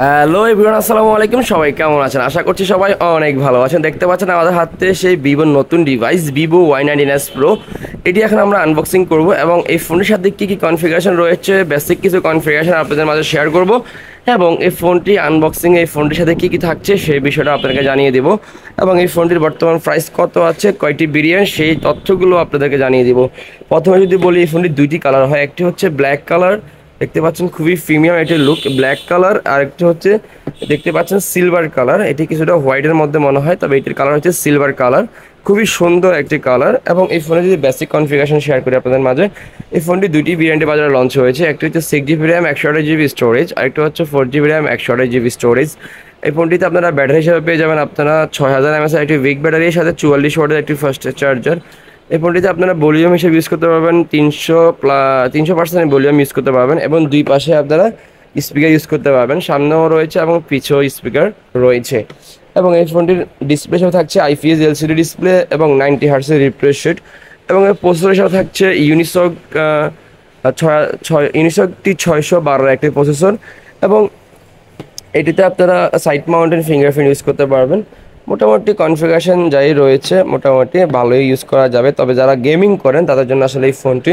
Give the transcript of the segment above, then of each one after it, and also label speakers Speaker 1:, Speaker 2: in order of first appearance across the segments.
Speaker 1: Hello everyone, আসসালামু আলাইকুম। সবাই কেমন আছেন? আশা করছি সবাই অনেক ভালো আছেন। দেখতে পাচ্ছেন আমাদের হাতে সেই ভিভোর নতুন ডিভাইস ভিভো Y19s প্রো। এটি এখন আমরা আনবক্সিং করব এবং এই ফোনের সাথে কী কী কনফিগারেশন রয়েছে, বেসিক কিছু কনফিগারেশন আপনাদের মাঝে শেয়ার করব এবং এই ফোনটি আনবক্সিং এই ফোনটির সাথে কী কী থাকছে সেই বিষয়টা আপনাদেরকে জানিয়ে দেব এবং এই ফোনটির বর্তমান প্রাইস কত আছে, কয়টি ভেরিয়েন্ট, সেই তথ্যগুলো আপনাদেরকে জানিয়ে দেব। প্রথমে যদি বলি, এই ফোনটির দুইটি কালার হয়, একটি হচ্ছে ব্ল্যাক কালার, দেখতে পাচ্ছেন খুবই প্রিমিয়াম এটির লুক, ব্ল্যাক কালার। আর একটি হচ্ছে দেখতে পাচ্ছেন সিলভার কালার, এটি কিছুটা হোয়াইটের মধ্যে মনে হয়, তবে এটির কালার হচ্ছে সিলভার কালার। খুবই সুন্দর একটি কালার। এবং এই ফোনে যদি বেসিক কনফিগারেশন শেয়ার করি আপনাদের মাঝে, এই ফোনটি দুইটি ভেরিয়েন্টে বাজারে লঞ্চ হয়েছে। একটি হচ্ছে 6GB র্যাম 128GB স্টোরেজ, আরেকটি হচ্ছে 4GB র্যাম 128GB স্টোরেজ। এই ফোনটিতে আপনারা ব্যাটারি হিসেবে পেয়ে যাবেন আপনারা 6000 mAh একটি উইক ব্যাটারির সাথে 44 ওয়াটের একটি ফাস্ট চার্জার। এই ফোনটিতে আপনারা ভলিউম হিসেবে ইউজ করতে পারবেন 300% ভলিউম ইউজ করতে পারবেন এবং দুই পাশে আপনারা স্পিকার ইউজ করতে পারবেন, সামনেও রয়েছে এবং পিছেও স্পিকার রয়েছে। এবং এই ফোনটির ডিসপ্লে হিসেবে থাকছে IPS LCD ডিসপ্লে এবং 90 হার্টজের রিফ্রেশ রেট। এবং এর প্রসেসর হিসেবে থাকছে ইউনিসক T612 একটি প্রসেসর। এবং এটিতে আপনারা সাইড মাউন্টেন ফিঙ্গারপ্রিন্ট ইউজ করতে পারবেন। মোটামুটি কনফিগারেশন যাই রয়েছে মোটামুটি ভালোই ইউজ করা যাবে, তবে যারা গেমিং করেন তাদের জন্য আসলে এই ফোনটি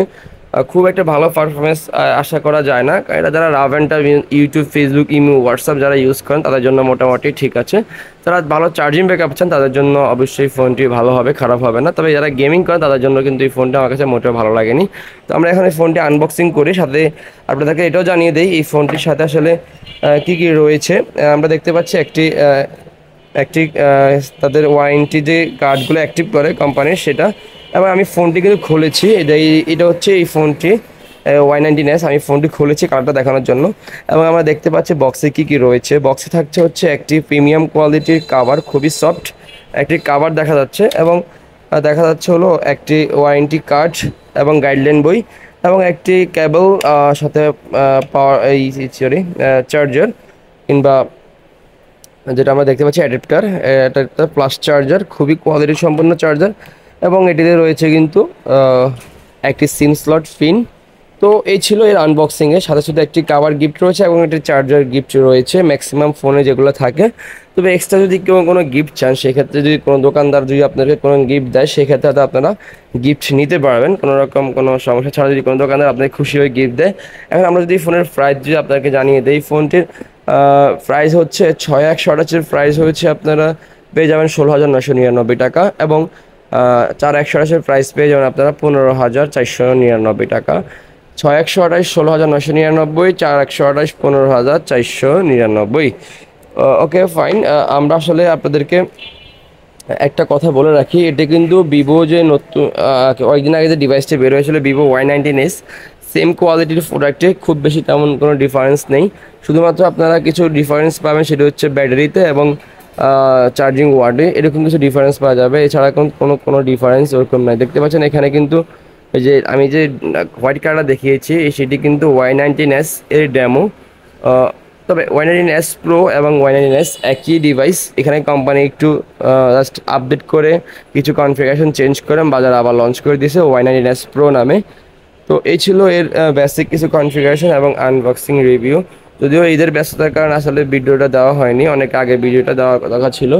Speaker 1: খুব একটা ভালো পারফরমেন্স আশা করা যায় না। এটা যারা rough and tough YouTube, Facebook, imo, WhatsApp যারা ইউজ করেন তাদের জন্য মোটামুটি ঠিক আছে। যারা ভালো চার্জিং ব্যাকআপ চান তাদের জন্য অবশ্যই ফোনটি ভালো হবে, খারাপ হবে না। তবে যারা গেমিং করেন তাদের জন্য কিন্তু এই ফোনটা আমার কাছে মোটেও ভালো লাগেনি। তো আমরা এখন এই ফোনটি আনবক্সিং করি, সাথে আপনাদেরকে এটাও জানিয়ে দিই এই ফোনটির সাথে আসলে কী কী রয়েছে। আমরা দেখতে পাচ্ছি একটি একটি তাদের ওয়ারেন্টি যে কার্ডগুলো অ্যাক্টিভ করে কোম্পানির সেটা। এবং আমি ফোনটি কিন্তু খুলেছি, এটা হচ্ছে এই ফোনটি Y19s। আমি ফোনটি খুলেছি কার্ডটা দেখানোর জন্য। এবং আমরা দেখতে পাচ্ছি বক্সে কী কী রয়েছে। বক্সে থাকছে হচ্ছে একটি প্রিমিয়াম কোয়ালিটির কাভার, খুবই সফট একটি কাভার দেখা যাচ্ছে। এবং দেখা যাচ্ছে হলো একটি ওয়ারেন্টি কার্ড এবং গাইডলাইন বই এবং একটি কেবল, সাথে পাওয়ার এই সরি চার্জার, কিংবা যেটা আমরা দেখতে পাচ্ছি অ্যাডাপ্টার প্লাস চার্জার, খুবই কোয়ালিটি সম্পন্ন চার্জার। এবং এটিতে রয়েছে কিন্তু একটি সিম স্লট পিন। তো এই ছিল এর আনবক্সিংয়ে। সাথে সাথে একটি কাভার গিফট রয়েছে এবং একটি চার্জার গিফট রয়েছে, ম্যাক্সিমাম ফোনে যেগুলো থাকে। তবে এক্সট্রা যদি কেউ কোনো গিফট চান, সেক্ষেত্রে যদি কোনো দোকানদার যদি আপনাকে কোনো গিফট দেয়, সেক্ষেত্রে হয়তো আপনারা গিফট নিতে পারবেন কোনো রকম কোনো সমস্যা ছাড়া, যদি কোনো দোকানদার আপনাকে খুশি হয়ে গিফট দেয়। এখন আমরা যদি ফোনের প্রাইস যদি আপনাকে জানিয়ে দিই, ফোনটির প্রাইস হচ্ছে 6128-এর প্রাইস হয়েছে আপনারা পেয়ে যাবেন 16,999 টাকা। এবং 4128-এর প্রাইস পেয়ে যাবেন আপনারা 15,499 টাকা। 6128 16,999, 4128 15,499। Okay fine. আমরা আসলে আপনাদেরকে একটা কথা বলে রাখি, এটা কিন্তু ভিভো যে নতুন কয়েকদিন আগে যে ডিভাইসটি বের হয়েছিল ভিভো Y19s, সেম কোয়ালিটির প্রোডাক্টে খুব বেশি তেমন কোনো ডিফারেন্স নেই। শুধুমাত্র আপনারা কিছু ডিফারেন্স পাবেন, সেটা হচ্ছে ব্যাটারিতে এবং চার্জিং ওয়ার্ডে, এরকম কিছু ডিফারেন্স পাওয়া যাবে। এছাড়া কোনো কোনো ডিফারেন্স ওরকম নাই। দেখতে পাচ্ছেন এখানে কিন্তু এই যে আমি যে হোয়াইট কালারটা দেখিয়েছি সেটি কিন্তু Y19s এর ডেমো। তবে Y19s প্রো এবং Y19s একই ডিভাইস। এখানে কোম্পানি একটু জাস্ট আপডেট করে কিছু কনফিগারেশন চেঞ্জ করে বাজারে আবার লঞ্চ করে দিয়েছে Y19s প্রো নামে। তো এই ছিল এর বেসিক কিছু কনফিগারেশন এবং আনবক্সিং রিভিউ। যদিও ঈদের ব্যস্ততার কারণে আসলে ভিডিওটা দেওয়া হয়নি, অনেক আগে ভিডিওটা দেওয়ার কথা ছিল।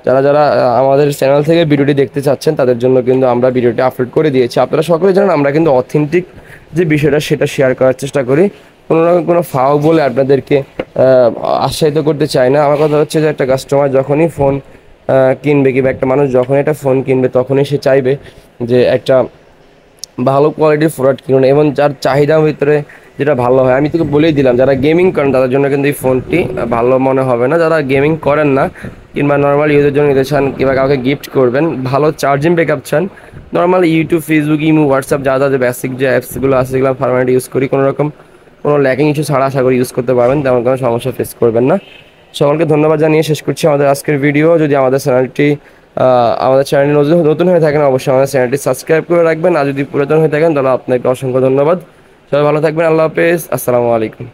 Speaker 1: যারা যারা আমাদের চ্যানেল থেকে ভিডিওটি দেখতে চাচ্ছেন তাদের জন্য কিন্তু আমরা ভিডিওটি আপলোড করে দিয়েছি। আপনারা সকলে জানেন আমরা কিন্তু অথেন্টিক যে বিষয়টা সেটা শেয়ার করার চেষ্টা করি, কোনো রকম কোনো ফাও বলে আপনাদেরকে আশ্চর্য করতে চাই না। আমার কথা হচ্ছে যে একটা কাস্টমার যখনই ফোন কিনবে, কিংবা একটা মানুষ যখন একটা ফোন কিনবে, তখনই সে চাইবে যে একটা ভালো কোয়ালিটির প্রোডাক্ট কিনুন এবং যার চাহিদার ভিতরে যেটা ভালো হয়। আমি তোকে বলেই দিলাম, যারা গেমিং করেন তাদের জন্য কিন্তু এই ফোনটি ভালো মনে হবে না। যারা গেমিং করেন না কিংবা নর্মাল ইউজের জন্য নিতে চান, কিংবা কাউকে গিফট করবেন, ভালো চার্জিং ব্যাকআপ চান, normal YouTube, Facebook, imo, WhatsApp যা যা যে বেসিক যে অ্যাপসগুলো আছে সেগুলো পারমানেন্ট ইউজ করি, কোনো রকম কোনো ল্যাকিং ইস্যু ছাড়া আশা করি ইউজ করতে পারবেন, তেমন কোনো সমস্যা ফেস করবেন না। সকলকে ধন্যবাদ জানিয়ে শেষ করছি আমাদের আজকের ভিডিও। যদি আমাদের চ্যানেলটি নতুন হয়ে থাকেন, অবশ্যই আমাদের চ্যানেলটি সাবস্ক্রাইব করে রাখবেন। আর যদি পুরাতন হয়ে থাকেন তাহলে আপনাকে অসংখ্য ধন্যবাদ। সবাই ভালো থাকবেন। আল্লাহ হাফেজ। আসসালামু আলাইকুম।